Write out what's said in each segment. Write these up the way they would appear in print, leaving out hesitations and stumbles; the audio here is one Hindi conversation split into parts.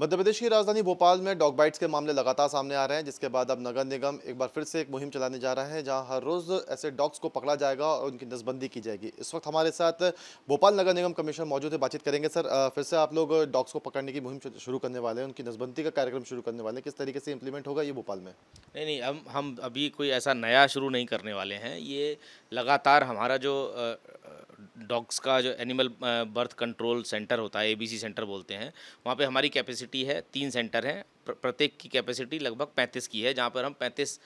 मध्य प्रदेश की राजधानी भोपाल में डॉग बाइट्स के मामले लगातार सामने आ रहे हैं, जिसके बाद अब नगर निगम एक बार फिर से एक मुहिम चलाने जा रहा है, जहां हर रोज ऐसे डॉग्स को पकड़ा जाएगा और उनकी नसबंदी की जाएगी। इस वक्त हमारे साथ भोपाल नगर निगम कमिश्नर मौजूद है, बातचीत करेंगे। सर, फिर से आप लोग डॉग्स को पकड़ने की मुहिम शुरू करने वाले हैं, उनकी नसबंदी का कार्यक्रम शुरू करने वाले हैं। किस तरीके से इंप्लीमेंट होगा ये भोपाल में? नहीं, हम अभी कोई ऐसा नया शुरू नहीं करने वाले हैं। ये लगातार हमारा जो डॉग्स का जो एनिमल बर्थ कंट्रोल सेंटर होता है, एबीसी सेंटर बोलते हैं, वहाँ पे हमारी कैपेसिटी है, 3 सेंटर हैं। प्रत्येक की कैपेसिटी लगभग 35 की है, जहाँ पर हम 35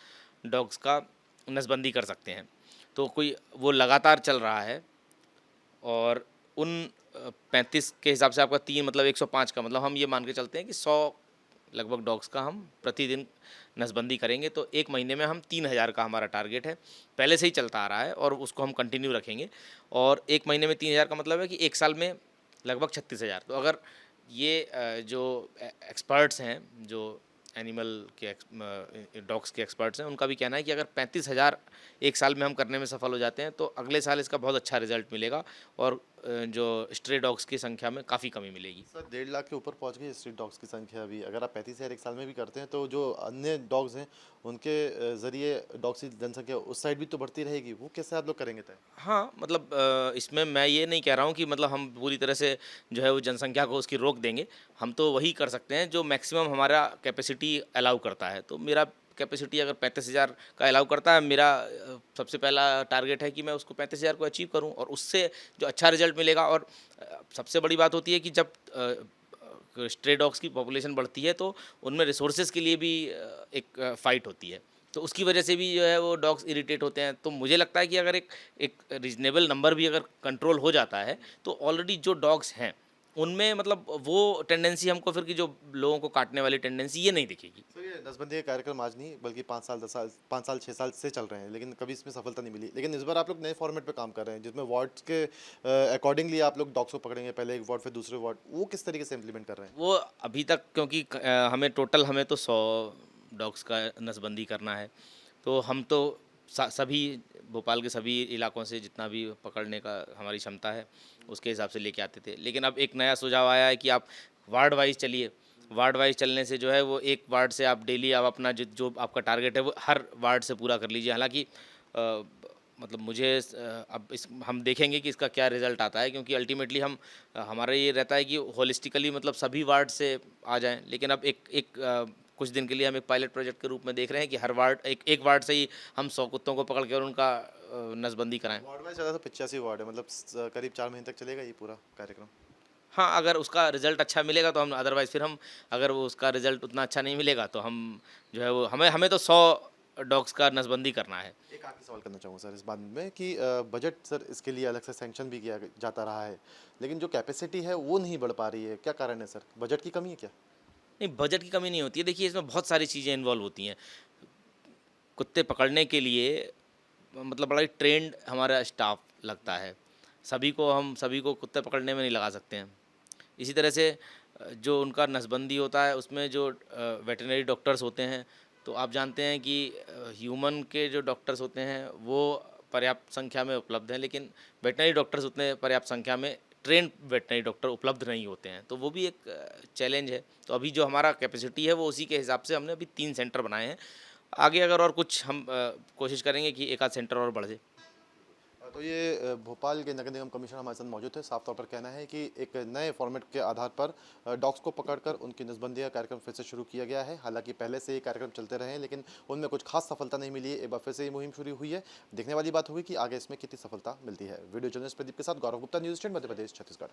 डॉग्स का नसबंदी कर सकते हैं। तो कोई वो लगातार चल रहा है और उन 35 के हिसाब से आपका 3 मतलब 105 का मतलब हम ये मान के चलते हैं कि 100 लगभग डॉग्स का हम प्रतिदिन नसबंदी करेंगे। तो एक महीने में हम 3000 का हमारा टारगेट है, पहले से ही चलता आ रहा है और उसको हम कंटिन्यू रखेंगे। और एक महीने में 3000 का मतलब है कि एक साल में लगभग 36,000। तो अगर ये जो एक्सपर्ट्स हैं, जो एनिमल के डॉग्स के एक्सपर्ट्स हैं, उनका भी कहना है कि अगर 35,000 एक साल में हम करने में सफल हो जाते हैं तो अगले साल इसका बहुत अच्छा रिजल्ट मिलेगा और जो स्ट्रे डॉग्स की संख्या में काफ़ी कमी मिलेगी। सर, 1.5 लाख के ऊपर पहुंच गई स्ट्रीट डॉग्स की संख्या अभी। अगर आप 35,000 एक साल में भी करते हैं, तो जो अन्य डॉग्स हैं उनके जरिए डॉग्स की जनसंख्या उस साइड भी तो बढ़ती रहेगी। वो कैसे आप लोग करेंगे तय? हाँ, मतलब इसमें मैं ये नहीं कह रहा हूँ कि मतलब हम पूरी तरह से जो है वो जनसंख्या को उसकी रोक देंगे। हम तो वही कर सकते हैं जो मैक्सिमम हमारा कैपेसिटी अलाउ करता है। तो मेरा कैपेसिटी अगर 35,000 का अलाउ करता है, मेरा सबसे पहला टारगेट है कि मैं उसको 35,000 को अचीव करूँ और उससे जो अच्छा रिज़ल्ट मिलेगा। और सबसे बड़ी बात होती है कि जब स्ट्रे डॉग्स की पॉपुलेशन बढ़ती है तो उनमें रिसोर्सेज़ के लिए भी एक फ़ाइट होती है। तो उसकी वजह से भी जो है वो डॉग्स इरिटेट होते हैं। तो मुझे लगता है कि अगर एक एक रीज़नेबल नंबर भी अगर कंट्रोल हो जाता है तो ऑलरेडी जो डॉग्स हैं उनमें मतलब वो टेंडेंसी हमको फिर कि जो लोगों को काटने वाली टेंडेंसी ये नहीं दिखेगी। सर, ये नसबंदी का कार्यक्रम आज नहीं बल्कि 5 साल 10 साल 5 साल 6 साल से चल रहे हैं, लेकिन कभी इसमें सफलता नहीं मिली। लेकिन इस बार आप लोग नए फॉर्मेट पे काम कर रहे हैं, जिसमें वार्ड्स के अकॉर्डिंगली आप लोग डॉग्स को पकड़ेंगे, पहले एक वार्ड फिर दूसरे वार्ड। वो किस तरीके से इम्प्लीमेंट कर रहे हैं? वो अभी तक क्योंकि हमें तो 100 डॉग्स का नसबंदी करना है। तो हम तो सभी भोपाल के सभी इलाकों से जितना भी पकड़ने का हमारी क्षमता है उसके हिसाब से लेके आते थे। लेकिन अब एक नया सुझाव आया है कि आप वार्ड वाइज चलिए। वार्ड वाइज चलने से जो है वो एक वार्ड से आप डेली आप अपना जो जो आपका टारगेट है वो हर वार्ड से पूरा कर लीजिए। हालांकि मतलब मुझे अब इस हम देखेंगे कि इसका क्या रिज़ल्ट आता है, क्योंकि अल्टीमेटली हमारा ये रहता है कि होलिस्टिकली मतलब सभी वार्ड से आ जाएँ। लेकिन अब एक एक कुछ दिन के लिए हम एक पायलट प्रोजेक्ट के रूप में देख रहे हैं कि हर वार्ड एक एक वार्ड से ही हम 100 कुत्तों को पकड़ के और उनका नसबंदी कराएँ। वार्ड वाइज ज़्यादा तो 85 वार्ड है, मतलब करीब 4 महीने तक चलेगा ये पूरा कार्यक्रम। हाँ, अगर उसका रिज़ल्ट अच्छा मिलेगा तो हम अदरवाइज़ फिर हम अगर वो उसका रिज़ल्ट उतना अच्छा नहीं मिलेगा तो हम जो है वो हमें हमें तो 100 डॉग्स का नसबंदी करना है। एक आखिरी सवाल करना चाहूँगा सर इस बात में कि बजट सर इसके लिए अलग से सैंक्शन भी किया जाता रहा है, लेकिन जो कैपेसिटी है वो नहीं बढ़ पा रही है। क्या कारण है सर? बजट की कमी है क्या? नहीं, बजट की कमी नहीं होती है। देखिए, इसमें बहुत सारी चीज़ें इन्वॉल्व होती हैं। कुत्ते पकड़ने के लिए मतलब बड़ा ही ट्रेंड हमारा स्टाफ लगता है। सभी को कुत्ते पकड़ने में नहीं लगा सकते हैं। इसी तरह से जो उनका नसबंदी होता है उसमें जो वेटरनरी डॉक्टर्स होते हैं, तो आप जानते हैं कि ह्यूमन के जो डॉक्टर्स होते हैं वो पर्याप्त संख्या में उपलब्ध हैं, लेकिन वेटरनरी डॉक्टर्स उतने पर्याप्त संख्या में ट्रेंड वेटरनरी डॉक्टर उपलब्ध नहीं होते हैं। तो वो भी एक चैलेंज है। तो अभी जो हमारा कैपेसिटी है वो उसी के हिसाब से हमने अभी 3 सेंटर बनाए हैं। आगे अगर और कुछ हम कोशिश करेंगे कि एक आध सेंटर और बढ़ जाए। तो ये भोपाल के नगर निगम कमिश्नर हमारे साथ मौजूद थे। साफ तौर पर कहना है कि एक नए फॉर्मेट के आधार पर डॉग्स को पकड़कर उनकी नसबंदी का कार्यक्रम फिर से शुरू किया गया है। हालांकि पहले से ये कार्यक्रम चलते रहे हैं, लेकिन उनमें कुछ खास सफलता नहीं मिली है। एक बार फिर से ये मुहिम शुरू हुई है। देखने वाली बात होगी कि आगे इसमें कितनी सफलता मिलती है। वीडियो जर्नलिस्ट प्रदीप के साथ गौरव गुप्ता, न्यूज़ स्टैंड, मध्य प्रदेश, छत्तीसगढ़।